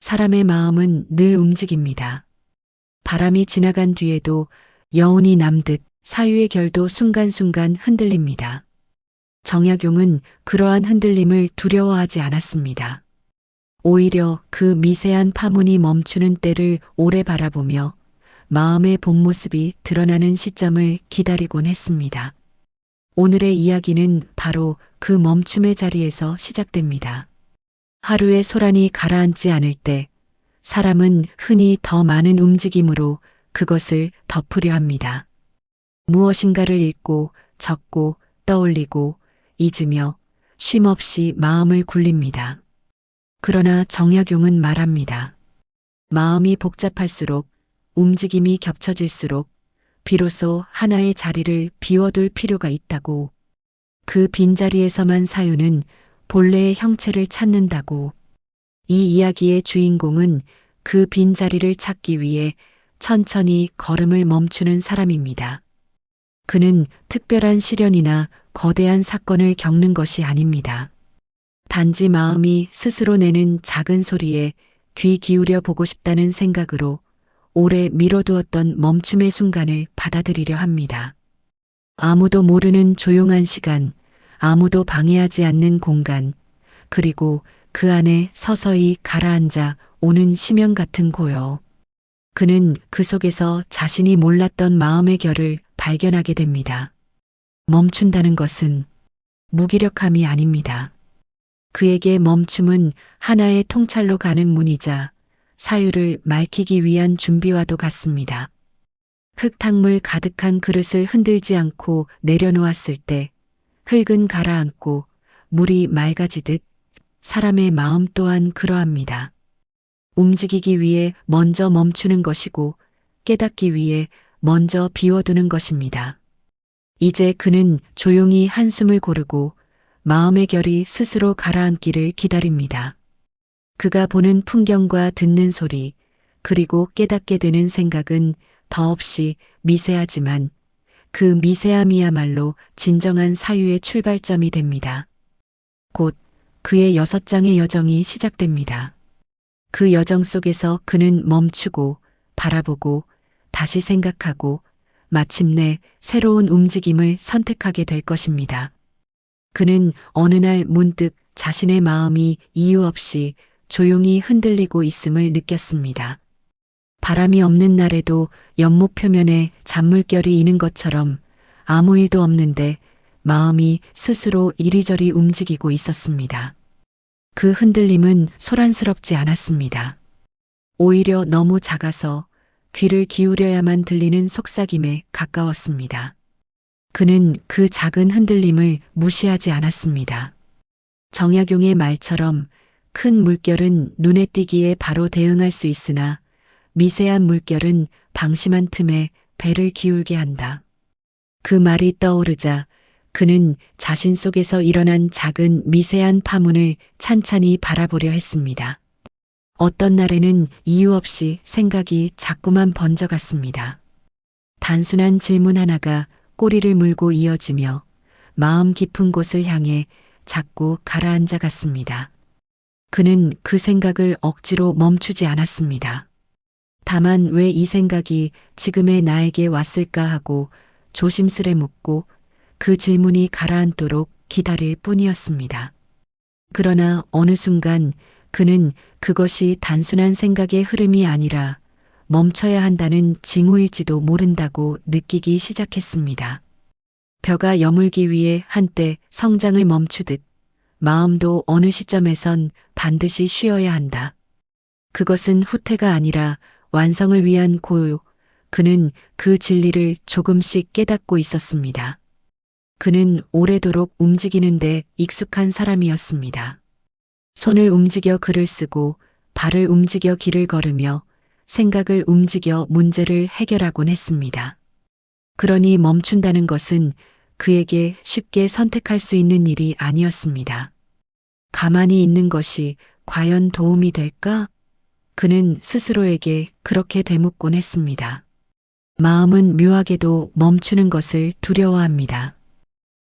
사람의 마음은 늘 움직입니다. 바람이 지나간 뒤에도 여운이 남듯 사유의 결도 순간순간 흔들립니다. 정약용은 그러한 흔들림을 두려워하지 않았습니다. 오히려 그 미세한 파문이 멈추는 때를 오래 바라보며 마음의 본 모습이 드러나는 시점을 기다리곤 했습니다. 오늘의 이야기는 바로 그 멈춤의 자리에서 시작됩니다. 하루의 소란이 가라앉지 않을 때 사람은 흔히 더 많은 움직임으로 그것을 덮으려 합니다. 무엇인가를 읽고 적고 떠올리고 잊으며 쉼없이 마음을 굴립니다. 그러나 정약용은 말합니다. 마음이 복잡할수록 움직임이 겹쳐질수록 비로소 하나의 자리를 비워둘 필요가 있다고. 그 빈자리에서만 사유는 본래의 형체를 찾는다고. 이 이야기의 주인공은 그 빈자리를 찾기 위해 천천히 걸음을 멈추는 사람입니다. 그는 특별한 시련이나 거대한 사건을 겪는 것이 아닙니다. 단지 마음이 스스로 내는 작은 소리에 귀 기울여 보고 싶다는 생각으로 오래 미뤄두었던 멈춤의 순간을 받아들이려 합니다. 아무도 모르는 조용한 시간, 아무도 방해하지 않는 공간, 그리고 그 안에 서서히 가라앉아 오는 심연 같은 고요. 그는 그 속에서 자신이 몰랐던 마음의 결을 발견하게 됩니다. 멈춘다는 것은 무기력함이 아닙니다. 그에게 멈춤은 하나의 통찰로 가는 문이자 사유를 맑히기 위한 준비와도 같습니다. 흙탕물 가득한 그릇을 흔들지 않고 내려놓았을 때 흙은 가라앉고 물이 맑아지듯 사람의 마음 또한 그러합니다. 움직이기 위해 먼저 멈추는 것이고 깨닫기 위해 먼저 비워두는 것입니다. 이제 그는 조용히 한숨을 고르고 마음의 결이 스스로 가라앉기를 기다립니다. 그가 보는 풍경과 듣는 소리, 그리고 깨닫게 되는 생각은 더없이 미세하지만 그 미세함이야말로 진정한 사유의 출발점이 됩니다. 곧 그의 6장의 여정이 시작됩니다. 그 여정 속에서 그는 멈추고 바라보고 다시 생각하고 마침내 새로운 움직임을 선택하게 될 것입니다. 그는 어느 날 문득 자신의 마음이 이유 없이 조용히 흔들리고 있음을 느꼈습니다. 바람이 없는 날에도 연못 표면에 잔물결이 이는 것처럼 아무 일도 없는데 마음이 스스로 이리저리 움직이고 있었습니다. 그 흔들림은 소란스럽지 않았습니다. 오히려 너무 작아서 귀를 기울여야만 들리는 속삭임에 가까웠습니다. 그는 그 작은 흔들림을 무시하지 않았습니다. 정약용의 말처럼 큰 물결은 눈에 띄기에 바로 대응할 수 있으나 미세한 물결은 방심한 틈에 배를 기울게 한다. 그 말이 떠오르자 그는 자신 속에서 일어난 작은 미세한 파문을 찬찬히 바라보려 했습니다. 어떤 날에는 이유 없이 생각이 자꾸만 번져갔습니다. 단순한 질문 하나가 꼬리를 물고 이어지며 마음 깊은 곳을 향해 자꾸 가라앉아 갔습니다. 그는 그 생각을 억지로 멈추지 않았습니다. 다만 왜 이 생각이 지금의 나에게 왔을까 하고 조심스레 묻고 그 질문이 가라앉도록 기다릴 뿐이었습니다. 그러나 어느 순간 그는 그것이 단순한 생각의 흐름이 아니라 멈춰야 한다는 징후일지도 모른다고 느끼기 시작했습니다. 벼가 여물기 위해 한때 성장을 멈추듯 마음도 어느 시점에선 반드시 쉬어야 한다. 그것은 후퇴가 아니라 완성을 위한 고요. 그는 그 진리를 조금씩 깨닫고 있었습니다. 그는 오래도록 움직이는데 익숙한 사람이었습니다. 손을 움직여 글을 쓰고 발을 움직여 길을 걸으며 생각을 움직여 문제를 해결하곤 했습니다. 그러니 멈춘다는 것은 그에게 쉽게 선택할 수 있는 일이 아니었습니다. 가만히 있는 것이 과연 도움이 될까? 그는 스스로에게 그렇게 되묻곤 했습니다. 마음은 묘하게도 멈추는 것을 두려워합니다.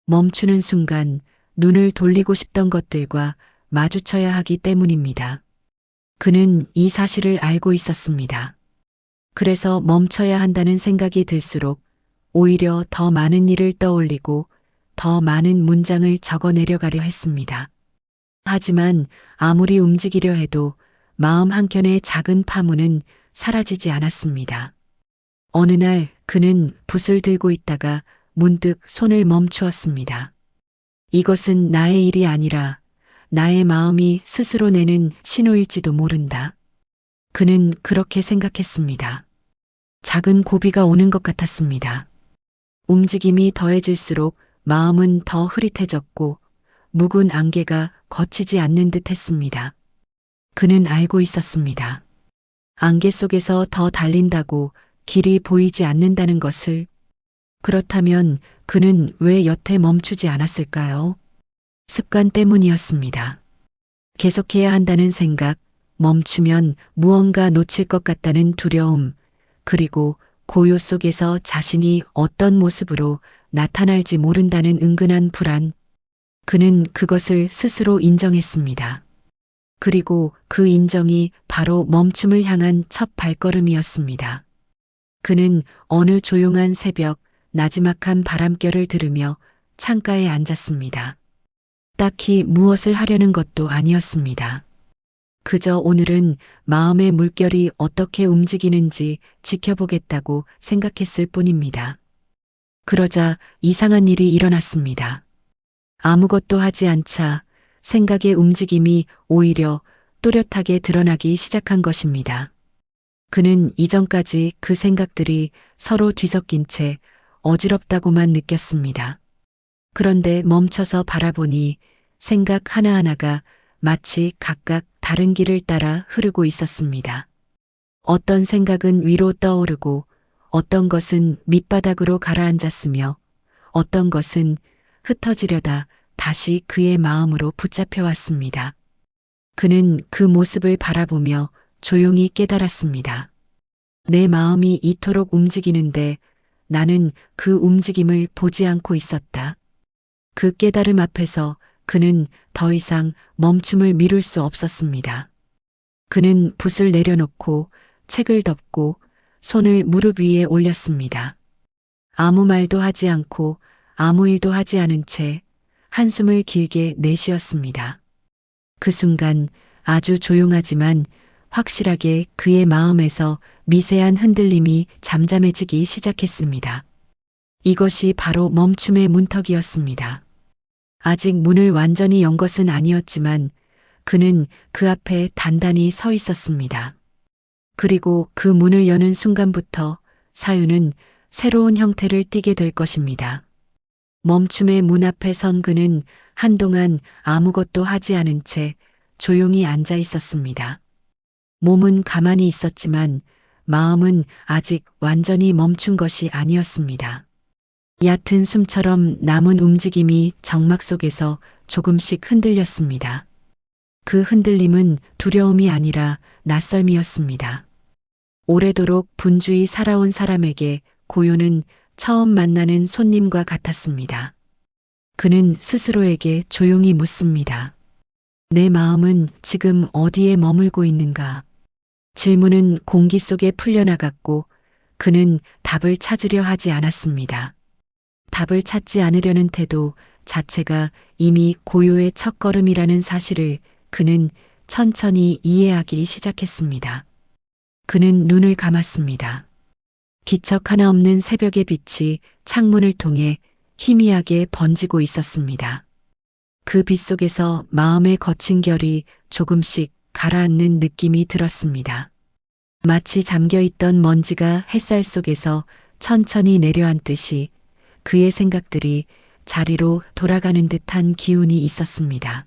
멈추는 순간 눈을 돌리고 싶던 것들과 마주쳐야 하기 때문입니다. 그는 이 사실을 알고 있었습니다. 그래서 멈춰야 한다는 생각이 들수록 오히려 더 많은 일을 떠올리고 더 많은 문장을 적어 내려가려 했습니다. 하지만 아무리 움직이려 해도 마음 한켠의 작은 파문은 사라지지 않았습니다. 어느 날 그는 붓을 들고 있다가 문득 손을 멈추었습니다. 이것은 나의 일이 아니라 나의 마음이 스스로 내는 신호일지도 모른다. 그는 그렇게 생각했습니다. 작은 고비가 오는 것 같았습니다. 움직임이 더해질수록 마음은 더 흐릿해졌고 묵은 안개가 거치지 않는 듯 했습니다. 그는 알고 있었습니다. 안개 속에서 더 달린다고 길이 보이지 않는다는 것을. 그렇다면 그는 왜 여태 멈추지 않았을까요? 습관 때문이었습니다. 계속해야 한다는 생각, 멈추면 무언가 놓칠 것 같다는 두려움, 그리고 고요 속에서 자신이 어떤 모습으로 나타날지 모른다는 은근한 불안. 그는 그것을 스스로 인정했습니다. 그리고 그 인정이 바로 멈춤을 향한 첫 발걸음이었습니다. 그는 어느 조용한 새벽 나지막한 바람결을 들으며 창가에 앉았습니다. 딱히 무엇을 하려는 것도 아니었습니다. 그저 오늘은 마음의 물결이 어떻게 움직이는지 지켜보겠다고 생각했을 뿐입니다. 그러자 이상한 일이 일어났습니다. 아무것도 하지 않자 생각의 움직임이 오히려 또렷하게 드러나기 시작한 것입니다. 그는 이전까지 그 생각들이 서로 뒤섞인 채 어지럽다고만 느꼈습니다. 그런데 멈춰서 바라보니 생각 하나하나가 마치 각각 다른 길을 따라 흐르고 있었습니다. 어떤 생각은 위로 떠오르고 어떤 것은 밑바닥으로 가라앉았으며 어떤 것은 흩어지려다 다시 그의 마음으로 붙잡혀 왔습니다. 그는 그 모습을 바라보며 조용히 깨달았습니다. 내 마음이 이토록 움직이는데 나는 그 움직임을 보지 않고 있었다. 그 깨달음 앞에서 그는 더 이상 멈춤을 미룰 수 없었습니다. 그는 붓을 내려놓고 책을 덮고 손을 무릎 위에 올렸습니다. 아무 말도 하지 않고 아무 일도 하지 않은 채 한숨을 길게 내쉬었습니다. 그 순간 아주 조용하지만 확실하게 그의 마음에서 미세한 흔들림이 잠잠해지기 시작했습니다. 이것이 바로 멈춤의 문턱이었습니다. 아직 문을 완전히 연 것은 아니었지만 그는 그 앞에 단단히 서 있었습니다. 그리고 그 문을 여는 순간부터 사유는 새로운 형태를 띠게 될 것입니다. 멈춤의 문 앞에 선 그는 한동안 아무것도 하지 않은 채 조용히 앉아 있었습니다. 몸은 가만히 있었지만 마음은 아직 완전히 멈춘 것이 아니었습니다. 얕은 숨처럼 남은 움직임이 정막 속에서 조금씩 흔들렸습니다. 그 흔들림은 두려움이 아니라 낯설미였습니다. 오래도록 분주히 살아온 사람에게 고요는 처음 만나는 손님과 같았습니다. 그는 스스로에게 조용히 묻습니다. 내 마음은 지금 어디에 머물고 있는가? 질문은 공기 속에 풀려나갔고 그는 답을 찾으려 하지 않았습니다. 답을 찾지 않으려는 태도 자체가 이미 고요의 첫걸음이라는 사실을 그는 천천히 이해하기 시작했습니다. 그는 눈을 감았습니다. 기척 하나 없는 새벽의 빛이 창문을 통해 희미하게 번지고 있었습니다. 그 빛 속에서 마음의 거친 결이 조금씩 가라앉는 느낌이 들었습니다. 마치 잠겨있던 먼지가 햇살 속에서 천천히 내려앉듯이 그의 생각들이 자리로 돌아가는 듯한 기운이 있었습니다.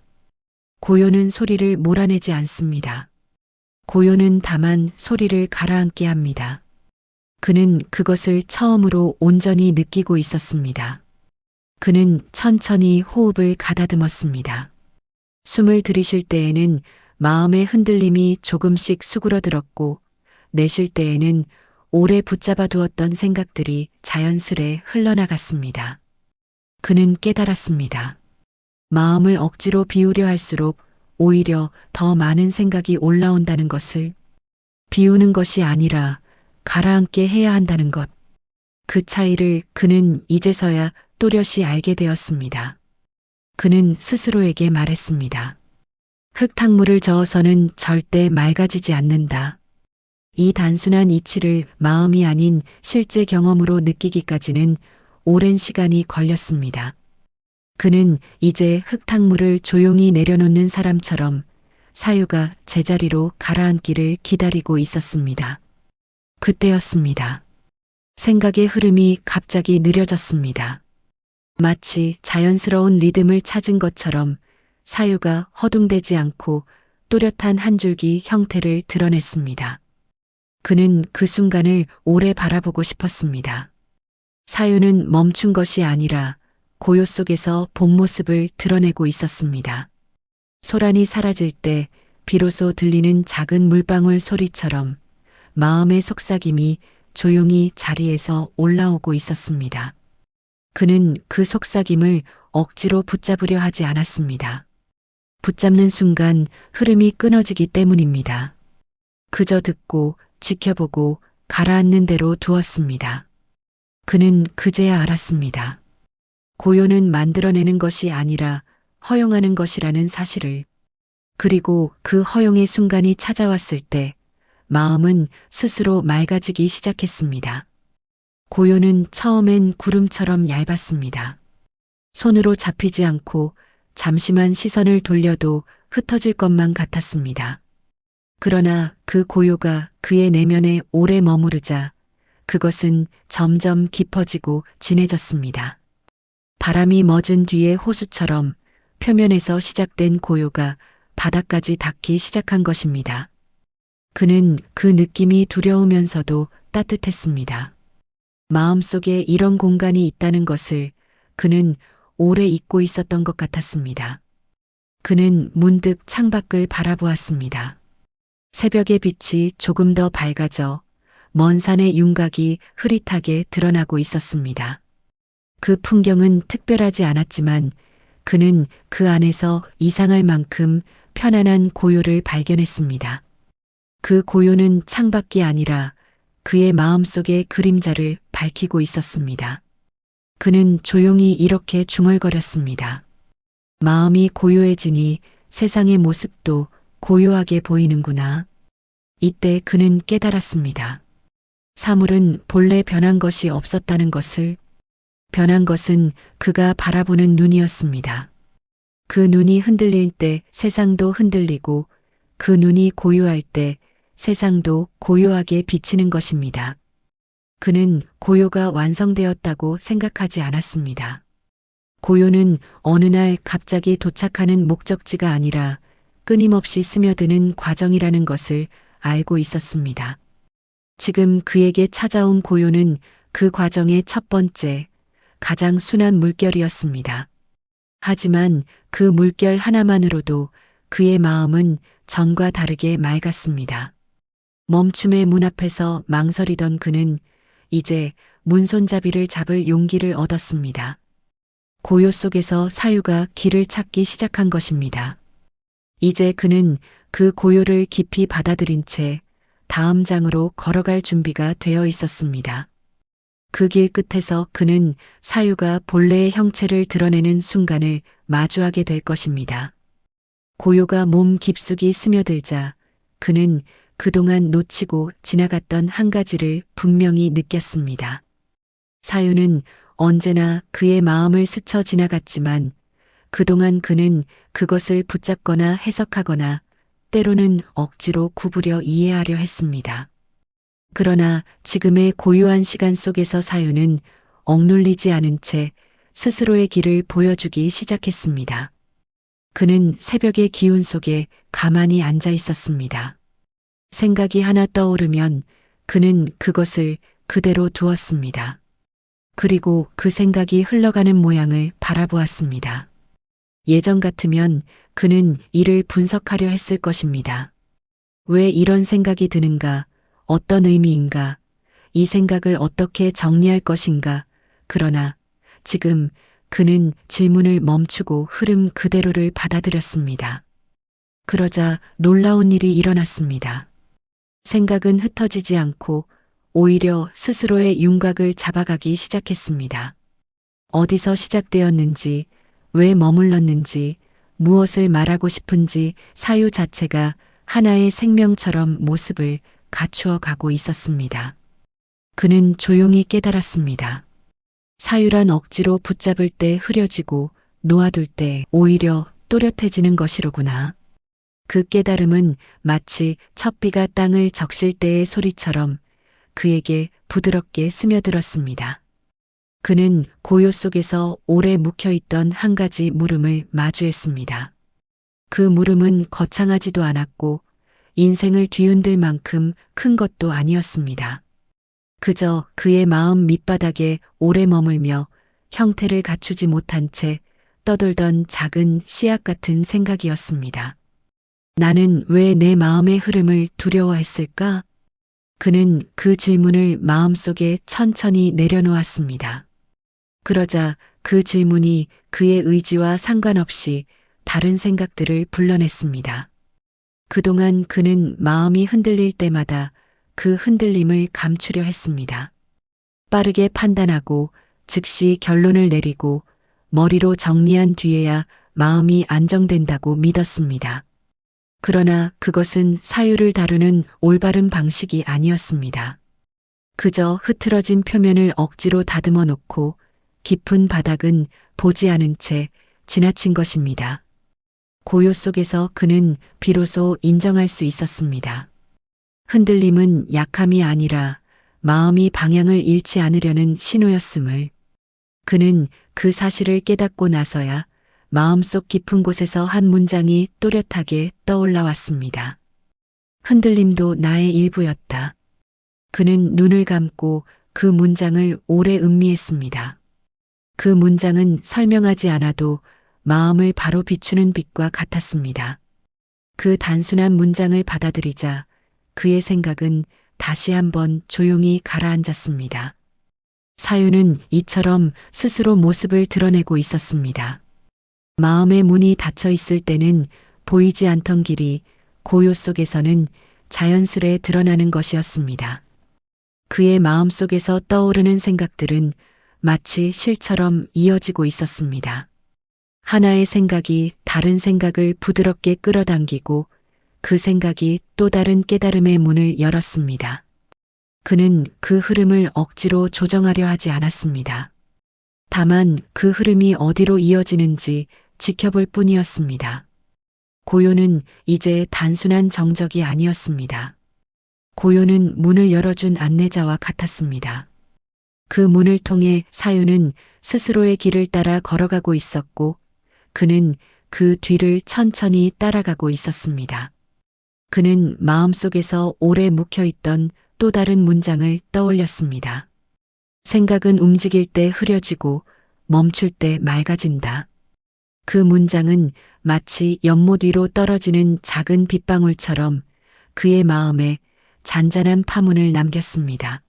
고요는 소리를 몰아내지 않습니다. 고요는 다만 소리를 가라앉게 합니다. 그는 그것을 처음으로 온전히 느끼고 있었습니다. 그는 천천히 호흡을 가다듬었습니다. 숨을 들이쉴 때에는 마음의 흔들림이 조금씩 수그러들었고 내쉴 때에는 오래 붙잡아 두었던 생각들이 자연스레 흘러나갔습니다. 그는 깨달았습니다. 마음을 억지로 비우려 할수록 오히려 더 많은 생각이 올라온다는 것을, 비우는 것이 아니라 가라앉게 해야 한다는 것. 그 차이를 그는 이제서야 또렷이 알게 되었습니다. 그는 스스로에게 말했습니다. 흙탕물을 저어서는 절대 맑아지지 않는다. 이 단순한 이치를 마음이 아닌 실제 경험으로 느끼기까지는 오랜 시간이 걸렸습니다. 그는 이제 흙탕물을 조용히 내려놓는 사람처럼 사유가 제자리로 가라앉기를 기다리고 있었습니다. 그때였습니다. 생각의 흐름이 갑자기 느려졌습니다. 마치 자연스러운 리듬을 찾은 것처럼 사유가 허둥대지 않고 또렷한 한 줄기 형태를 드러냈습니다. 그는 그 순간을 오래 바라보고 싶었습니다. 사유는 멈춘 것이 아니라 고요 속에서 본 모습을 드러내고 있었습니다. 소란이 사라질 때 비로소 들리는 작은 물방울 소리처럼 마음의 속삭임이 조용히 자리에서 올라오고 있었습니다. 그는 그 속삭임을 억지로 붙잡으려 하지 않았습니다. 붙잡는 순간 흐름이 끊어지기 때문입니다. 그저 듣고 지켜보고 가라앉는 대로 두었습니다. 그는 그제야 알았습니다. 고요는 만들어내는 것이 아니라 허용하는 것이라는 사실을. 그리고 그 허용의 순간이 찾아왔을 때 마음은 스스로 맑아지기 시작했습니다. 고요는 처음엔 구름처럼 얇았습니다. 손으로 잡히지 않고 잠시만 시선을 돌려도 흩어질 것만 같았습니다. 그러나 그 고요가 그의 내면에 오래 머무르자 그것은 점점 깊어지고 진해졌습니다. 바람이 멎은 뒤의 호수처럼 표면에서 시작된 고요가 바닥까지 닿기 시작한 것입니다. 그는 그 느낌이 두려우면서도 따뜻했습니다. 마음속에 이런 공간이 있다는 것을 그는 오래 잊고 있었던 것 같았습니다. 그는 문득 창밖을 바라보았습니다. 새벽의 빛이 조금 더 밝아져 먼 산의 윤곽이 흐릿하게 드러나고 있었습니다. 그 풍경은 특별하지 않았지만 그는 그 안에서 이상할 만큼 편안한 고요를 발견했습니다. 그 고요는 창밖이 아니라 그의 마음속의 그림자를 밝히고 있었습니다. 그는 조용히 이렇게 중얼거렸습니다. 마음이 고요해지니 세상의 모습도 고요하게 보이는구나. 이때 그는 깨달았습니다. 사물은 본래 변한 것이 없었다는 것을. 변한 것은 그가 바라보는 눈이었습니다. 그 눈이 흔들릴 때 세상도 흔들리고 그 눈이 고요할 때 세상도 고요하게 비치는 것입니다. 그는 고요가 완성되었다고 생각하지 않았습니다. 고요는 어느 날 갑자기 도착하는 목적지가 아니라 끊임없이 스며드는 과정이라는 것을 알고 있었습니다. 지금 그에게 찾아온 고요는 그 과정의 첫 번째, 가장 순한 물결이었습니다. 하지만 그 물결 하나만으로도 그의 마음은 전과 다르게 맑았습니다. 멈춤의 문 앞에서 망설이던 그는 이제 문손잡이를 잡을 용기를 얻었습니다. 고요 속에서 사유가 길을 찾기 시작한 것입니다. 이제 그는 그 고요를 깊이 받아들인 채 다음 장으로 걸어갈 준비가 되어 있었습니다. 그 길 끝에서 그는 사유가 본래의 형체를 드러내는 순간을 마주하게 될 것입니다. 고요가 몸 깊숙이 스며들자 그는 그동안 놓치고 지나갔던 한 가지를 분명히 느꼈습니다. 사유는 언제나 그의 마음을 스쳐 지나갔지만 그동안 그는 그것을 붙잡거나 해석하거나 때로는 억지로 구부려 이해하려 했습니다. 그러나 지금의 고요한 시간 속에서 사유는 억눌리지 않은 채 스스로의 길을 보여주기 시작했습니다. 그는 새벽의 기운 속에 가만히 앉아 있었습니다. 생각이 하나 떠오르면 그는 그것을 그대로 두었습니다. 그리고 그 생각이 흘러가는 모양을 바라보았습니다. 예전 같으면 그는 이를 분석하려 했을 것입니다. 왜 이런 생각이 드는가? 어떤 의미인가? 이 생각을 어떻게 정리할 것인가? 그러나 지금 그는 질문을 멈추고 흐름 그대로를 받아들였습니다. 그러자 놀라운 일이 일어났습니다. 생각은 흩어지지 않고 오히려 스스로의 윤곽을 잡아가기 시작했습니다. 어디서 시작되었는지, 왜 머물렀는지, 무엇을 말하고 싶은지 사유 자체가 하나의 생명처럼 모습을 갖추어 가고 있었습니다. 그는 조용히 깨달았습니다. 사유란 억지로 붙잡을 때 흐려지고 놓아둘 때 오히려 또렷해지는 것이로구나. 그 깨달음은 마치 첫 비가 땅을 적실 때의 소리처럼 그에게 부드럽게 스며들었습니다. 그는 고요 속에서 오래 묵혀있던 한 가지 물음을 마주했습니다. 그 물음은 거창하지도 않았고 인생을 뒤흔들 만큼 큰 것도 아니었습니다. 그저 그의 마음 밑바닥에 오래 머물며 형태를 갖추지 못한 채 떠돌던 작은 씨앗 같은 생각이었습니다. 나는 왜 내 마음의 흐름을 두려워했을까? 그는 그 질문을 마음속에 천천히 내려놓았습니다. 그러자 그 질문이 그의 의지와 상관없이 다른 생각들을 불러냈습니다. 그동안 그는 마음이 흔들릴 때마다 그 흔들림을 감추려 했습니다. 빠르게 판단하고 즉시 결론을 내리고 머리로 정리한 뒤에야 마음이 안정된다고 믿었습니다. 그러나 그것은 사유를 다루는 올바른 방식이 아니었습니다. 그저 흐트러진 표면을 억지로 다듬어 놓고 깊은 바닥은 보지 않은 채 지나친 것입니다. 고요 속에서 그는 비로소 인정할 수 있었습니다. 흔들림은 약함이 아니라 마음이 방향을 잃지 않으려는 신호였음을. 그는 그 사실을 깨닫고 나서야 마음속 깊은 곳에서 한 문장이 또렷하게 떠올라왔습니다. 흔들림도 나의 일부였다. 그는 눈을 감고 그 문장을 오래 음미했습니다. 그 문장은 설명하지 않아도 마음을 바로 비추는 빛과 같았습니다. 그 단순한 문장을 받아들이자 그의 생각은 다시 한번 조용히 가라앉았습니다. 사유는 이처럼 스스로 모습을 드러내고 있었습니다. 마음의 문이 닫혀 있을 때는 보이지 않던 길이 고요 속에서는 자연스레 드러나는 것이었습니다. 그의 마음 속에서 떠오르는 생각들은 마치 실처럼 이어지고 있었습니다. 하나의 생각이 다른 생각을 부드럽게 끌어당기고 그 생각이 또 다른 깨달음의 문을 열었습니다. 그는 그 흐름을 억지로 조정하려 하지 않았습니다. 다만 그 흐름이 어디로 이어지는지 지켜볼 뿐이었습니다. 고요는 이제 단순한 정적이 아니었습니다. 고요는 문을 열어준 안내자와 같았습니다. 그 문을 통해 사유는 스스로의 길을 따라 걸어가고 있었고 그는 그 뒤를 천천히 따라가고 있었습니다. 그는 마음속에서 오래 묵혀있던 또 다른 문장을 떠올렸습니다. 생각은 움직일 때 흐려지고 멈출 때 맑아진다. 그 문장은 마치 연못 위로 떨어지는 작은 빗방울처럼 그의 마음에 잔잔한 파문을 남겼습니다.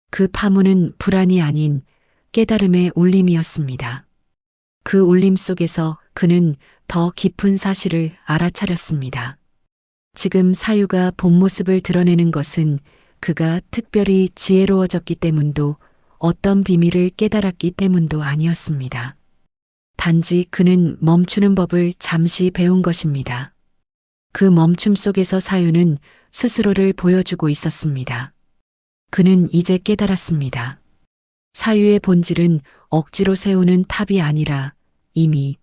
그 파문은 불안이 아닌 깨달음의 울림이었습니다. 그 울림 속에서 그는 더 깊은 사실을 알아차렸습니다. 지금 사유가 본 모습을 드러내는 것은 그가 특별히 지혜로워졌기 때문도 어떤 비밀을 깨달았기 때문도 아니었습니다. 단지 그는 멈추는 법을 잠시 배운 것입니다. 그 멈춤 속에서 사유는 스스로를 보여주고 있었습니다. 그는 이제 깨달았습니다. 사유의 본질은 억지로 세우는 탑이 아니라 이미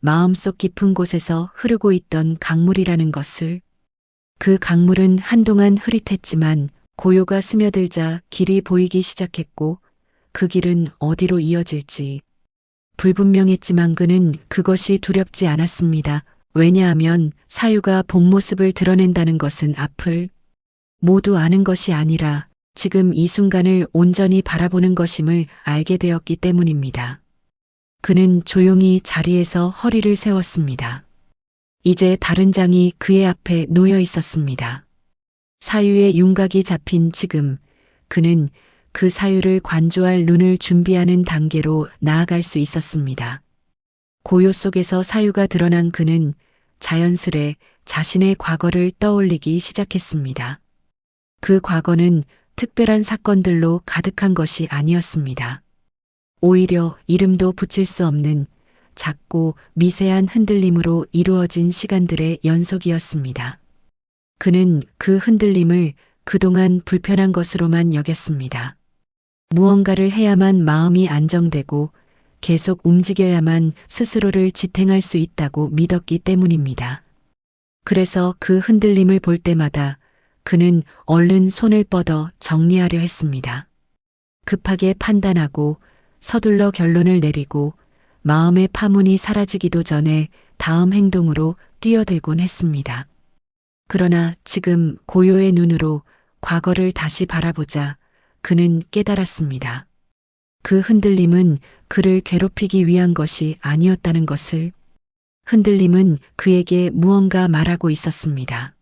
마음속 깊은 곳에서 흐르고 있던 강물이라는 것을. 그 강물은 한동안 흐릿했지만 고요가 스며들자 길이 보이기 시작했고 그 길은 어디로 이어질지 불분명했지만 그는 그것이 두렵지 않았습니다. 왜냐하면 사유가 본 모습을 드러낸다는 것은 앞을 모두 아는 것이 아니라 지금 이 순간을 온전히 바라보는 것임을 알게 되었기 때문입니다. 그는 조용히 자리에서 허리를 세웠습니다. 이제 다른 장이 그의 앞에 놓여 있었습니다. 사유의 윤곽이 잡힌 지금 그는 그 사유를 관조할 눈을 준비하는 단계로 나아갈 수 있었습니다. 고요 속에서 사유가 드러난 그는 자연스레 자신의 과거를 떠올리기 시작했습니다. 그 과거는 특별한 사건들로 가득한 것이 아니었습니다. 오히려 이름도 붙일 수 없는 작고 미세한 흔들림으로 이루어진 시간들의 연속이었습니다. 그는 그 흔들림을 그동안 불편한 것으로만 여겼습니다. 무언가를 해야만 마음이 안정되고 계속 움직여야만 스스로를 지탱할 수 있다고 믿었기 때문입니다. 그래서 그 흔들림을 볼 때마다 그는 얼른 손을 뻗어 정리하려 했습니다. 급하게 판단하고 서둘러 결론을 내리고 마음의 파문이 사라지기도 전에 다음 행동으로 뛰어들곤 했습니다. 그러나 지금 고요의 눈으로 과거를 다시 바라보자 그는 깨달았습니다. 그 흔들림은 그를 괴롭히기 위한 것이 아니었다는 것을. 흔들림은 그에게 무언가 말하고 있었습니다.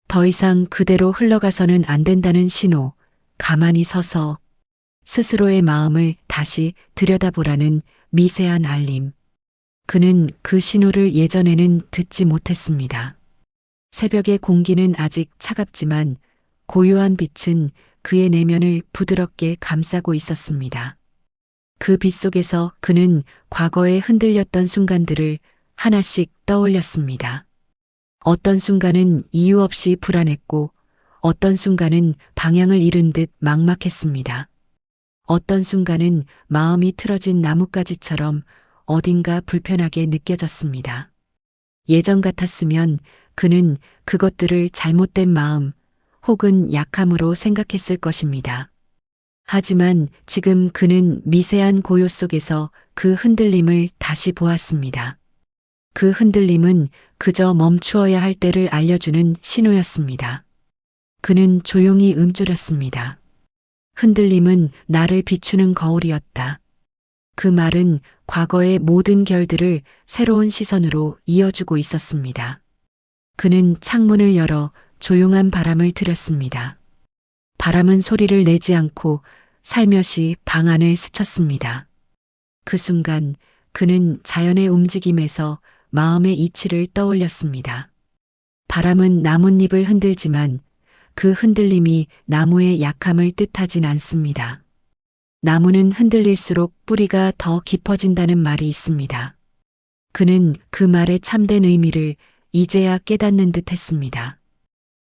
더 이상 그대로 흘러가서는 안 된다는 신호, 가만히 서서 스스로의 마음을 다시 들여다보라는 미세한 알림. 그는 그 신호를 예전에는 듣지 못했습니다. 새벽의 공기는 아직 차갑지만 고요한 빛은 그의 내면을 부드럽게 감싸고 있었습니다. 그 빛 속에서 그는 과거에 흔들렸던 순간들을 하나씩 떠올렸습니다. 어떤 순간은 이유 없이 불안했고 어떤 순간은 방향을 잃은 듯 막막했습니다. 어떤 순간은 마음이 틀어진 나뭇가지처럼 어딘가 불편하게 느껴졌습니다. 예전 같았으면 그는 그것들을 잘못된 마음 혹은 약함으로 생각했을 것입니다. 하지만 지금 그는 미세한 고요 속에서 그 흔들림을 다시 보았습니다. 그 흔들림은 그저 멈추어야 할 때를 알려주는 신호였습니다. 그는 조용히 움츠렸습니다. 흔들림은 나를 비추는 거울이었다. 그 말은 과거의 모든 결들을 새로운 시선으로 이어주고 있었습니다. 그는 창문을 열어 조용한 바람을 들였습니다. 바람은 소리를 내지 않고 살며시 방 안을 스쳤습니다. 그 순간 그는 자연의 움직임에서 마음의 이치를 떠올렸습니다. 바람은 나뭇잎을 흔들지만 그 흔들림이 나무의 약함을 뜻하진 않습니다. 나무는 흔들릴수록 뿌리가 더 깊어진다는 말이 있습니다. 그는 그 말의 참된 의미를 이제야 깨닫는 듯 했습니다.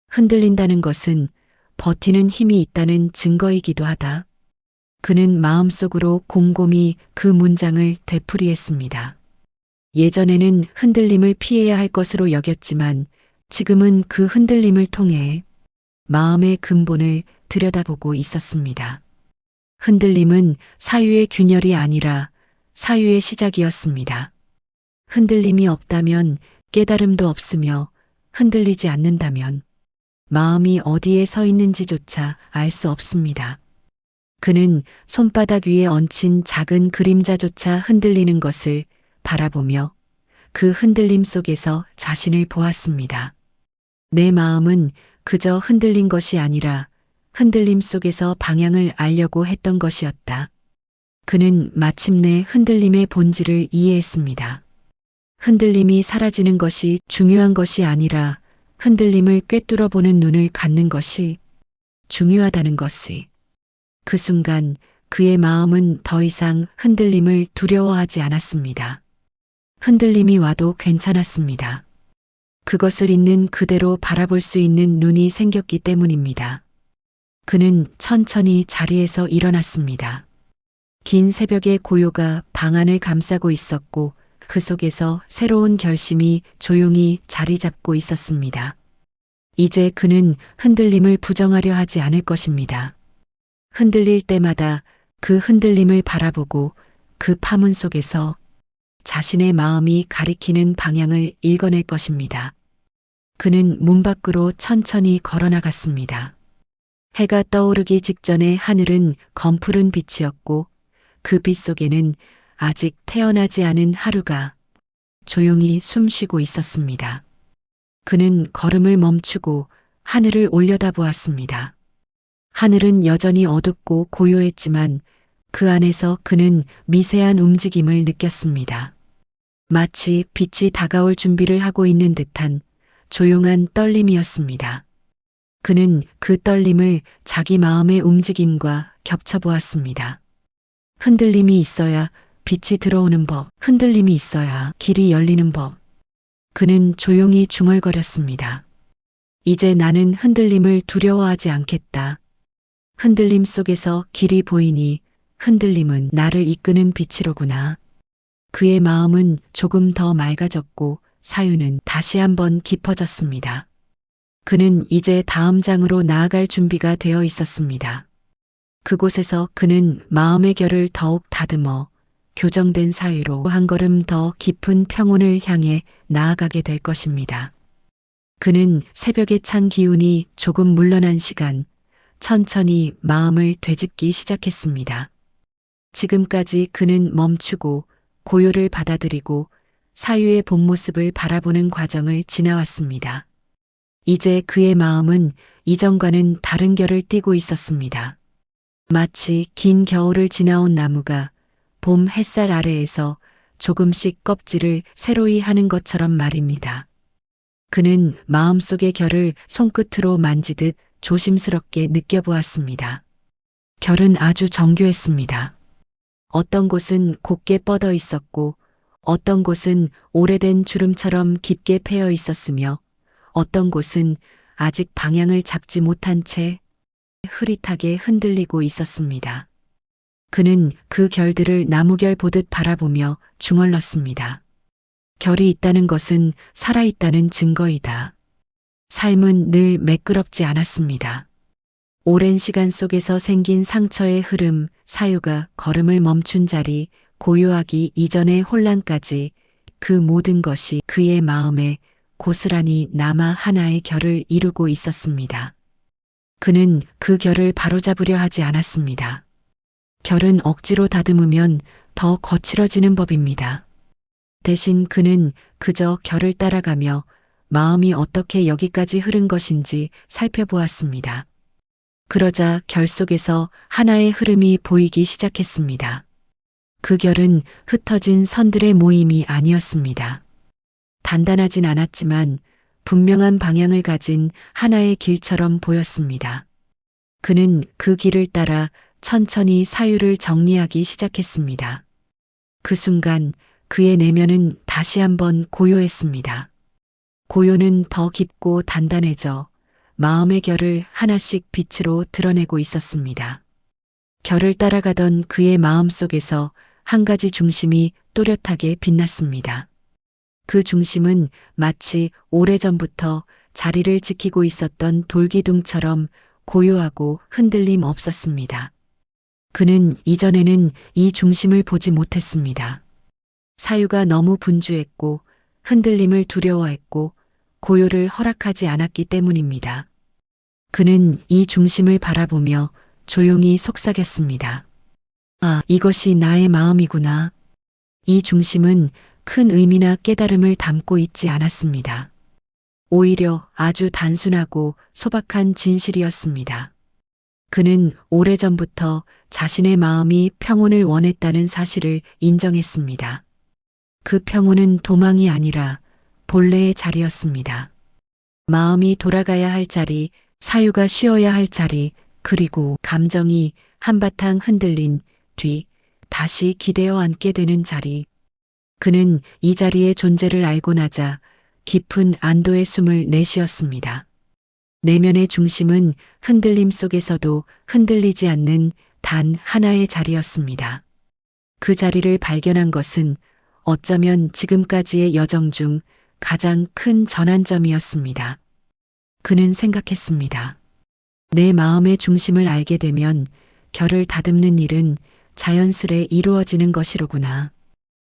흔들린다는 것은 버티는 힘이 있다는 증거이기도 하다. 그는 마음속으로 곰곰이 그 문장을 되풀이했습니다. 예전에는 흔들림을 피해야 할 것으로 여겼지만 지금은 그 흔들림을 통해 마음의 근본을 들여다보고 있었습니다. 흔들림은 사유의 균열이 아니라 사유의 시작이었습니다. 흔들림이 없다면 깨달음도 없으며 흔들리지 않는다면 마음이 어디에 서 있는지조차 알 수 없습니다. 그는 손바닥 위에 얹힌 작은 그림자조차 흔들리는 것을 바라보며 그 흔들림 속에서 자신을 보았습니다. 내 마음은 그저 흔들린 것이 아니라 흔들림 속에서 방향을 알려고 했던 것이었다. 그는 마침내 흔들림의 본질을 이해했습니다. 흔들림이 사라지는 것이 중요한 것이 아니라 흔들림을 꿰뚫어 보는 눈을 갖는 것이 중요하다는 것이. 그 순간 그의 마음은 더 이상 흔들림을 두려워하지 않았습니다. 흔들림이 와도 괜찮았습니다. 그것을 있는 그대로 바라볼 수 있는 눈이 생겼기 때문입니다. 그는 천천히 자리에서 일어났습니다. 긴 새벽의 고요가 방 안을 감싸고 있었고 그 속에서 새로운 결심이 조용히 자리 잡고 있었습니다. 이제 그는 흔들림을 부정하려 하지 않을 것입니다. 흔들릴 때마다 그 흔들림을 바라보고 그 파문 속에서 자신의 마음이 가리키는 방향을 읽어낼 것입니다. 그는 문 밖으로 천천히 걸어나갔습니다. 해가 떠오르기 직전에 하늘은 검푸른 빛이었고 그 빛 속에는 아직 태어나지 않은 하루가 조용히 숨쉬고 있었습니다. 그는 걸음을 멈추고 하늘을 올려다보았습니다. 하늘은 여전히 어둡고 고요했지만 그 안에서 그는 미세한 움직임을 느꼈습니다. 마치 빛이 다가올 준비를 하고 있는 듯한 조용한 떨림이었습니다. 그는 그 떨림을 자기 마음의 움직임과 겹쳐보았습니다. 흔들림이 있어야 빛이 들어오는 법, 흔들림이 있어야 길이 열리는 법. 그는 조용히 중얼거렸습니다. 이제 나는 흔들림을 두려워하지 않겠다. 흔들림 속에서 길이 보이니 흔들림은 나를 이끄는 빛이로구나. 그의 마음은 조금 더 맑아졌고 사유는 다시 한번 깊어졌습니다. 그는 이제 다음 장으로 나아갈 준비가 되어 있었습니다. 그곳에서 그는 마음의 결을 더욱 다듬어 교정된 사유로 한 걸음 더 깊은 평온을 향해 나아가게 될 것입니다. 그는 새벽에 찬 기운이 조금 물러난 시간, 천천히 마음을 되짚기 시작했습니다. 지금까지 그는 멈추고 고요를 받아들이고 사유의 본 모습을 바라보는 과정을 지나왔습니다. 이제 그의 마음은 이전과는 다른 결을 띠고 있었습니다. 마치 긴 겨울을 지나온 나무가 봄 햇살 아래에서 조금씩 껍질을 새로이 하는 것처럼 말입니다. 그는 마음속의 결을 손끝으로 만지듯 조심스럽게 느껴보았습니다. 결은 아주 정교했습니다. 어떤 곳은 곱게 뻗어 있었고 어떤 곳은 오래된 주름처럼 깊게 패여 있었으며 어떤 곳은 아직 방향을 잡지 못한 채 흐릿하게 흔들리고 있었습니다. 그는 그 결들을 나무결 보듯 바라보며 중얼렀습니다. 결이 있다는 것은 살아있다는 증거이다. 삶은 늘 매끄럽지 않았습니다. 오랜 시간 속에서 생긴 상처의 흐름, 사유가 걸음을 멈춘 자리, 고요하기 이전의 혼란까지 그 모든 것이 그의 마음에 고스란히 남아 하나의 결을 이루고 있었습니다. 그는 그 결을 바로잡으려 하지 않았습니다. 결은 억지로 다듬으면 더 거칠어지는 법입니다. 대신 그는 그저 결을 따라가며 마음이 어떻게 여기까지 흐른 것인지 살펴보았습니다. 그러자 결 속에서 하나의 흐름이 보이기 시작했습니다. 그 결은 흩어진 선들의 모임이 아니었습니다. 단단하진 않았지만 분명한 방향을 가진 하나의 길처럼 보였습니다. 그는 그 길을 따라 천천히 사유를 정리하기 시작했습니다. 그 순간 그의 내면은 다시 한번 고요했습니다. 고요는 더 깊고 단단해져 마음의 결을 하나씩 빛으로 드러내고 있었습니다. 결을 따라가던 그의 마음 속에서 한 가지 중심이 또렷하게 빛났습니다. 그 중심은 마치 오래전부터 자리를 지키고 있었던 돌기둥처럼 고요하고 흔들림 없었습니다. 그는 이전에는 이 중심을 보지 못했습니다. 사유가 너무 분주했고 흔들림을 두려워했고 고요를 허락하지 않았기 때문입니다. 그는 이 중심을 바라보며 조용히 속삭였습니다. 아, 이것이 나의 마음이구나. 이 중심은 큰 의미나 깨달음을 담고 있지 않았습니다. 오히려 아주 단순하고 소박한 진실이었습니다. 그는 오래전부터 자신의 마음이 평온을 원했다는 사실을 인정했습니다. 그 평온은 도망이 아니라 본래의 자리였습니다. 마음이 돌아가야 할 자리, 사유가 쉬어야 할 자리, 그리고 감정이 한바탕 흔들린 뒤 다시 기대어 앉게 되는 자리. 그는 이 자리의 존재를 알고 나자 깊은 안도의 숨을 내쉬었습니다. 내면의 중심은 흔들림 속에서도 흔들리지 않는 단 하나의 자리였습니다. 그 자리를 발견한 것은 어쩌면 지금까지의 여정 중 가장 큰 전환점이었습니다. 그는 생각했습니다. 내 마음의 중심을 알게 되면 결을 다듬는 일은 자연스레 이루어지는 것이로구나.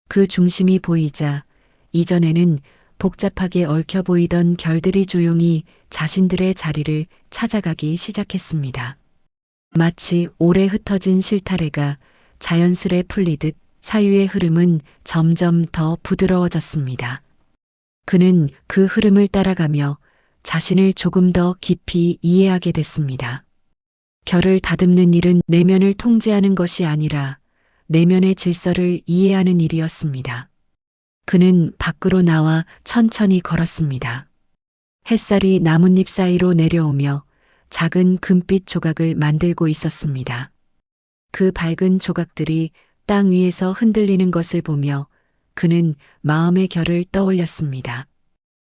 그 중심이 보이자 이전에는 복잡하게 얽혀 보이던 결들이 조용히 자신들의 자리를 찾아가기 시작했습니다. 마치 오래 흩어진 실타래가 자연스레 풀리듯 사유의 흐름은 점점 더 부드러워졌습니다. 그는 그 흐름을 따라가며 자신을 조금 더 깊이 이해하게 됐습니다. 결을 다듬는 일은 내면을 통제하는 것이 아니라 내면의 질서를 이해하는 일이었습니다. 그는 밖으로 나와 천천히 걸었습니다. 햇살이 나뭇잎 사이로 내려오며 작은 금빛 조각을 만들고 있었습니다. 그 밝은 조각들이 땅 위에서 흔들리는 것을 보며 그는 마음의 결을 떠올렸습니다.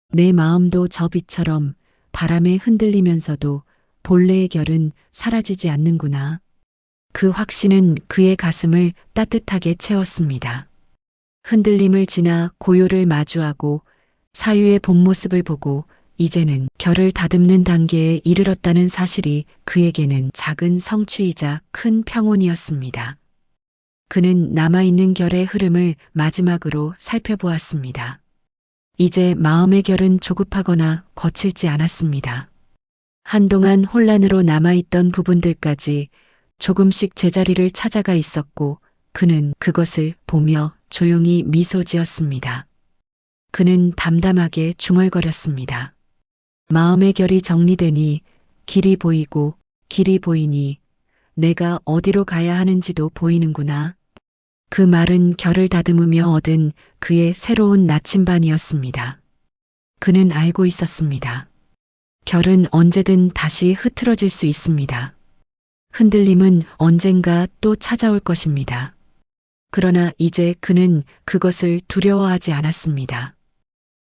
내 마음도 저 빛처럼 바람에 흔들리면서도 본래의 결은 사라지지 않는구나. 그 확신은 그의 가슴을 따뜻하게 채웠습니다. 흔들림을 지나 고요를 마주하고 사유의 본 모습을 보고 이제는 결을 다듬는 단계에 이르렀다는 사실이 그에게는 작은 성취이자 큰 평온이었습니다. 그는 남아있는 결의 흐름을 마지막으로 살펴보았습니다. 이제 마음의 결은 조급하거나 거칠지 않았습니다. 한동안 혼란으로 남아있던 부분들까지 조금씩 제자리를 찾아가 있었고 그는 그것을 보며 조용히 미소 지었습니다. 그는 담담하게 중얼거렸습니다. 마음의 결이 정리되니 길이 보이고 길이 보이니 내가 어디로 가야 하는지도 보이는구나. 그 말은 결을 다듬으며 얻은 그의 새로운 나침반이었습니다. 그는 알고 있었습니다. 결은 언제든 다시 흐트러질 수 있습니다. 흔들림은 언젠가 또 찾아올 것입니다. 그러나 이제 그는 그것을 두려워하지 않았습니다.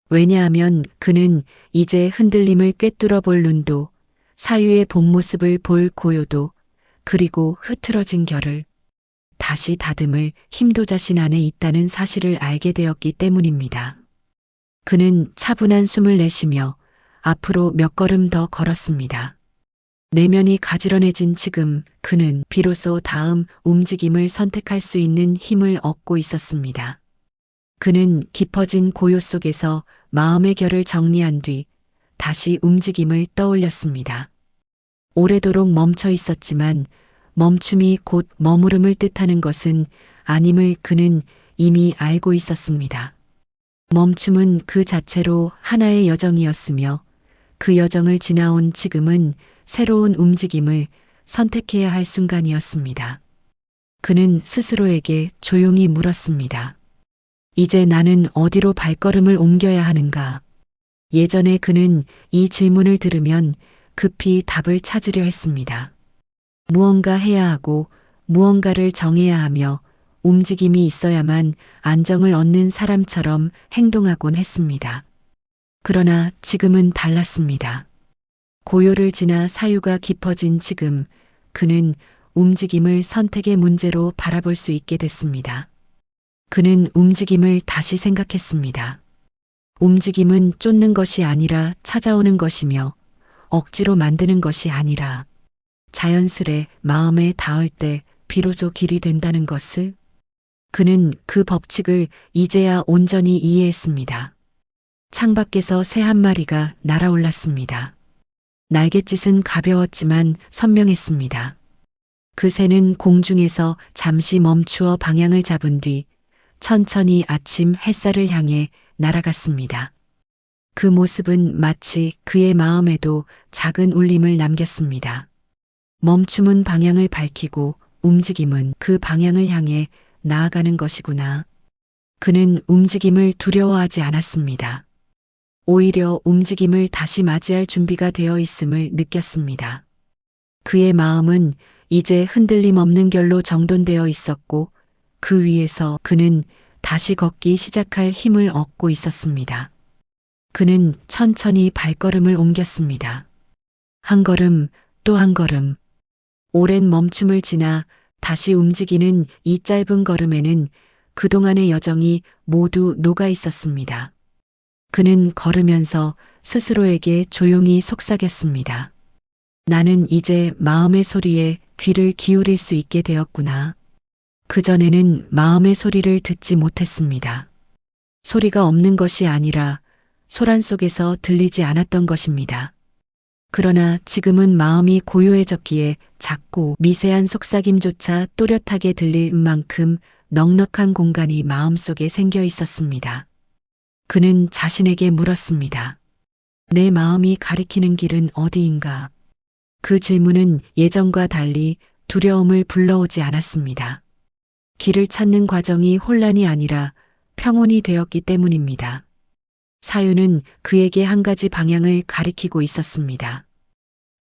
왜냐하면 그는 이제 흔들림을 꿰뚫어 볼 눈도, 사유의 본 모습을 볼 고요도, 그리고 흐트러진 결을 다시 다듬을 힘도 자신 안에 있다는 사실을 알게 되었기 때문입니다. 그는 차분한 숨을 내쉬며 앞으로 몇 걸음 더 걸었습니다. 내면이 가지런해진 지금 그는 비로소 다음 움직임을 선택할 수 있는 힘을 얻고 있었습니다. 그는 깊어진 고요 속에서 마음의 결을 정리한 뒤 다시 움직임을 떠올렸습니다. 오래도록 멈춰 있었지만 멈춤이 곧 머무름을 뜻하는 것은 아님을 그는 이미 알고 있었습니다. 멈춤은 그 자체로 하나의 여정이었으며 그 여정을 지나온 지금은 새로운 움직임을 선택해야 할 순간이었습니다. 그는 스스로에게 조용히 물었습니다. 이제 나는 어디로 발걸음을 옮겨야 하는가? 예전에 그는 이 질문을 들으면 급히 답을 찾으려 했습니다. 무언가 해야 하고 무언가를 정해야 하며 움직임이 있어야만 안정을 얻는 사람처럼 행동하곤 했습니다. 그러나 지금은 달랐습니다. 고요를 지나 사유가 깊어진 지금 그는 움직임을 선택의 문제로 바라볼 수 있게 됐습니다. 그는 움직임을 다시 생각했습니다. 움직임은 쫓는 것이 아니라 찾아오는 것이며 억지로 만드는 것이 아니라 자연스레 마음에 닿을 때 비로소 길이 된다는 것을 그는 그 법칙을 이제야 온전히 이해했습니다. 창밖에서 새 한 마리가 날아올랐습니다. 날갯짓은 가벼웠지만 선명했습니다. 그 새는 공중에서 잠시 멈추어 방향을 잡은 뒤 천천히 아침 햇살을 향해 날아갔습니다. 그 모습은 마치 그의 마음에도 작은 울림을 남겼습니다. 멈춤은 방향을 밝히고 움직임은 그 방향을 향해 나아가는 것이구나. 그는 움직임을 두려워하지 않았습니다. 오히려 움직임을 다시 맞이할 준비가 되어 있음을 느꼈습니다. 그의 마음은 이제 흔들림 없는 결로 정돈되어 있었고 그 위에서 그는 다시 걷기 시작할 힘을 얻고 있었습니다. 그는 천천히 발걸음을 옮겼습니다. 한 걸음 또 한 걸음. 오랜 멈춤을 지나 다시 움직이는 이 짧은 걸음에는 그동안의 여정이 모두 녹아 있었습니다. 그는 걸으면서 스스로에게 조용히 속삭였습니다. 나는 이제 마음의 소리에 귀를 기울일 수 있게 되었구나. 그전에는 마음의 소리를 듣지 못했습니다. 소리가 없는 것이 아니라 소란 속에서 들리지 않았던 것입니다. 그러나 지금은 마음이 고요해졌기에 작고 미세한 속삭임조차 또렷하게 들릴 만큼 넉넉한 공간이 마음속에 생겨 있었습니다. 그는 자신에게 물었습니다. 내 마음이 가리키는 길은 어디인가? 그 질문은 예전과 달리 두려움을 불러오지 않았습니다. 길을 찾는 과정이 혼란이 아니라 평온이 되었기 때문입니다. 사유는 그에게 한 가지 방향을 가리키고 있었습니다.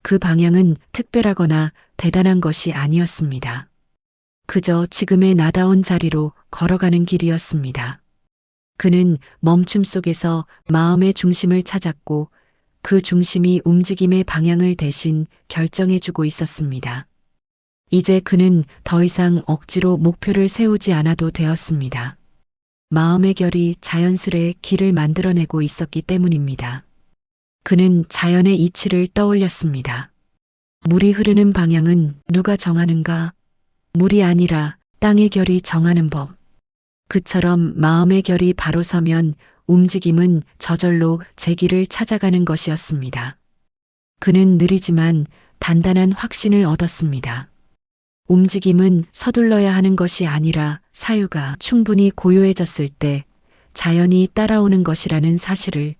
그 방향은 특별하거나 대단한 것이 아니었습니다. 그저 지금의 나다운 자리로 걸어가는 길이었습니다. 그는 멈춤 속에서 마음의 중심을 찾았고 그 중심이 움직임의 방향을 대신 결정해주고 있었습니다. 이제 그는 더 이상 억지로 목표를 세우지 않아도 되었습니다. 마음의 결이 자연스레 길을 만들어내고 있었기 때문입니다. 그는 자연의 이치를 떠올렸습니다. 물이 흐르는 방향은 누가 정하는가? 물이 아니라 땅의 결이 정하는 법. 그처럼 마음의 결이 바로 서면 움직임은 저절로 제 길을 찾아가는 것이었습니다. 그는 느리지만 단단한 확신을 얻었습니다. 움직임은 서둘러야 하는 것이 아니라 사유가 충분히 고요해졌을 때 자연이 따라오는 것이라는 사실을.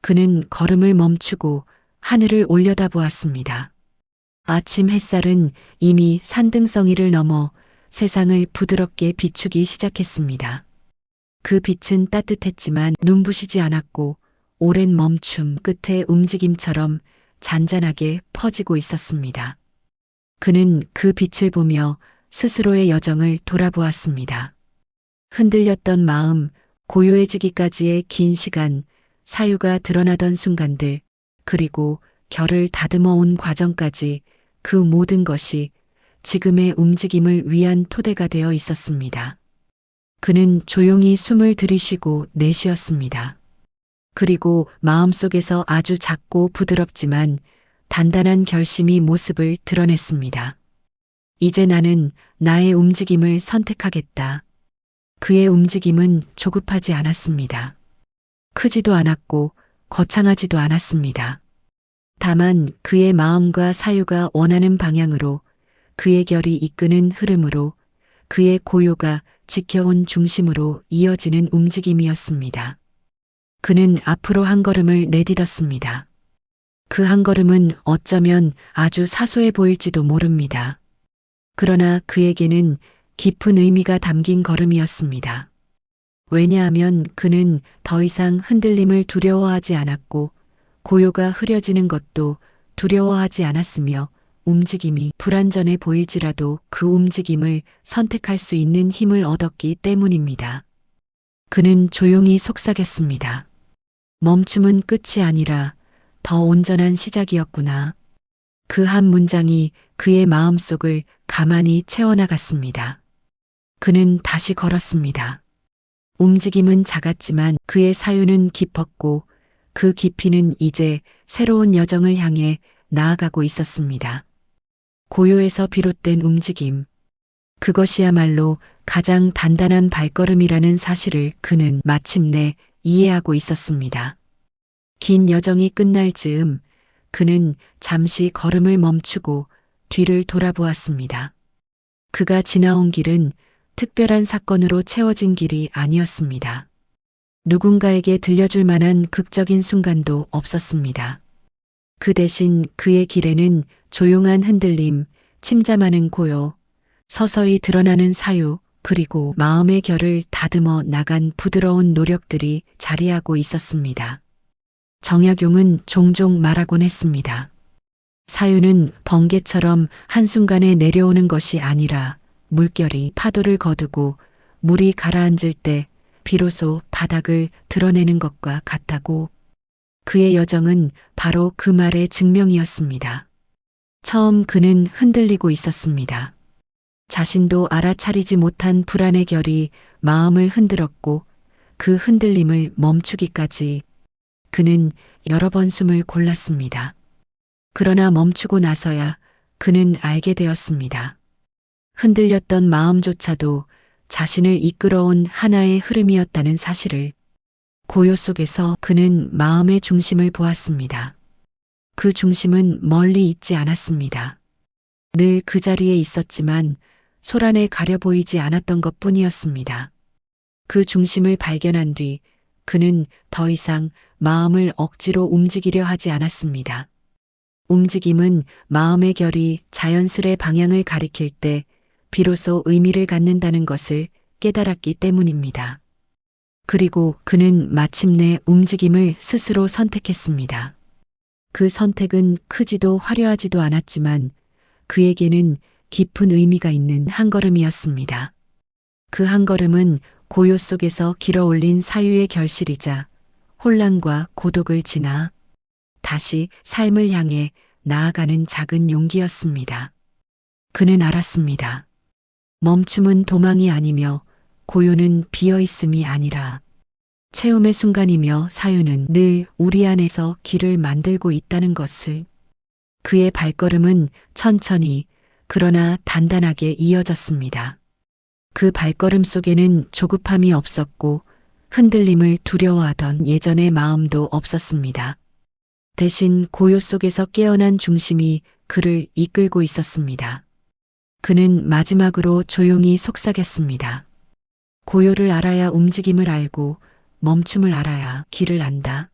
그는 걸음을 멈추고 하늘을 올려다보았습니다. 아침 햇살은 이미 산등성이를 넘어 세상을 부드럽게 비추기 시작했습니다. 그 빛은 따뜻했지만 눈부시지 않았고 오랜 멈춤 끝에 움직임처럼 잔잔하게 퍼지고 있었습니다. 그는 그 빛을 보며 스스로의 여정을 돌아보았습니다. 흔들렸던 마음, 고요해지기까지의 긴 시간, 사유가 드러나던 순간들, 그리고 결을 다듬어 온 과정까지 그 모든 것이 지금의 움직임을 위한 토대가 되어 있었습니다. 그는 조용히 숨을 들이쉬고 내쉬었습니다. 그리고 마음속에서 아주 작고 부드럽지만 단단한 결심이 모습을 드러냈습니다. 이제 나는 나의 움직임을 선택하겠다. 그의 움직임은 조급하지 않았습니다. 크지도 않았고 거창하지도 않았습니다. 다만 그의 마음과 사유가 원하는 방향으로, 그의 결이 이끄는 흐름으로, 그의 고요가 지켜온 중심으로 이어지는 움직임이었습니다. 그는 앞으로 한 걸음을 내딛었습니다. 그 한 걸음은 어쩌면 아주 사소해 보일지도 모릅니다. 그러나 그에게는 깊은 의미가 담긴 걸음이었습니다. 왜냐하면 그는 더 이상 흔들림을 두려워하지 않았고 고요가 흐려지는 것도 두려워하지 않았으며 움직임이 불완전해 보일지라도 그 움직임을 선택할 수 있는 힘을 얻었기 때문입니다. 그는 조용히 속삭였습니다. 멈춤은 끝이 아니라 더 온전한 시작이었구나. 그 한 문장이 그의 마음속을 가만히 채워나갔습니다. 그는 다시 걸었습니다. 움직임은 작았지만 그의 사유는 깊었고 그 깊이는 이제 새로운 여정을 향해 나아가고 있었습니다. 고요에서 비롯된 움직임. 그것이야말로 가장 단단한 발걸음이라는 사실을 그는 마침내 이해하고 있었습니다. 긴 여정이 끝날 즈음 그는 잠시 걸음을 멈추고 뒤를 돌아보았습니다. 그가 지나온 길은 특별한 사건으로 채워진 길이 아니었습니다. 누군가에게 들려줄 만한 극적인 순간도 없었습니다. 그 대신 그의 길에는 조용한 흔들림, 침잠하는 고요, 서서히 드러나는 사유, 그리고 마음의 결을 다듬어 나간 부드러운 노력들이 자리하고 있었습니다. 정약용은 종종 말하곤 했습니다. 사유는 번개처럼 한순간에 내려오는 것이 아니라 물결이 파도를 거두고 물이 가라앉을 때 비로소 바닥을 드러내는 것과 같다고. 그의 여정은 바로 그 말의 증명이었습니다. 처음 그는 흔들리고 있었습니다. 자신도 알아차리지 못한 불안의 결이 마음을 흔들었고 그 흔들림을 멈추기까지 그는 여러 번 숨을 골랐습니다. 그러나 멈추고 나서야 그는 알게 되었습니다. 흔들렸던 마음조차도 자신을 이끌어온 하나의 흐름이었다는 사실을. 고요 속에서 그는 마음의 중심을 보았습니다. 그 중심은 멀리 있지 않았습니다. 늘 그 자리에 있었지만 소란에 가려 보이지 않았던 것 뿐이었습니다. 그 중심을 발견한 뒤 그는 더 이상 마음을 억지로 움직이려 하지 않았습니다. 움직임은 마음의 결이 자연스레 방향을 가리킬 때 비로소 의미를 갖는다는 것을 깨달았기 때문입니다. 그리고 그는 마침내 움직임을 스스로 선택했습니다. 그 선택은 크지도 화려하지도 않았지만 그에게는 깊은 의미가 있는 한 걸음이었습니다. 그 한 걸음은 고요 속에서 길어올린 사유의 결실이자 혼란과 고독을 지나 다시 삶을 향해 나아가는 작은 용기였습니다. 그는 알았습니다. 멈춤은 도망이 아니며 고요는 비어있음이 아니라 체험의 순간이며 사유는 늘 우리 안에서 길을 만들고 있다는 것을. 그의 발걸음은 천천히 그러나 단단하게 이어졌습니다. 그 발걸음 속에는 조급함이 없었고 흔들림을 두려워하던 예전의 마음도 없었습니다. 대신 고요 속에서 깨어난 중심이 그를 이끌고 있었습니다. 그는 마지막으로 조용히 속삭였습니다. 고요를 알아야 움직임을 알고 멈춤을 알아야 길을 안다.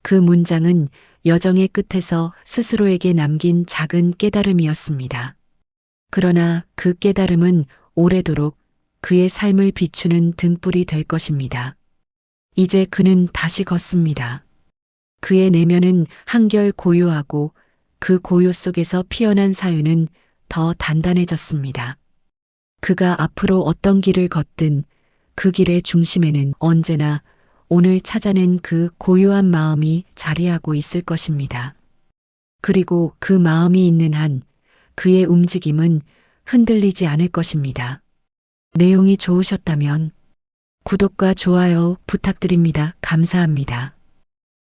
그 문장은 여정의 끝에서 스스로에게 남긴 작은 깨달음이었습니다. 그러나 그 깨달음은 오래도록 그의 삶을 비추는 등불이 될 것입니다. 이제 그는 다시 걷습니다. 그의 내면은 한결 고요하고 그 고요 속에서 피어난 사유는 더 단단해졌습니다. 그가 앞으로 어떤 길을 걷든 그 길의 중심에는 언제나 오늘 찾아낸 그 고요한 마음이 자리하고 있을 것입니다. 그리고 그 마음이 있는 한 그의 움직임은 흔들리지 않을 것입니다. 내용이 좋으셨다면 구독과 좋아요 부탁드립니다. 감사합니다.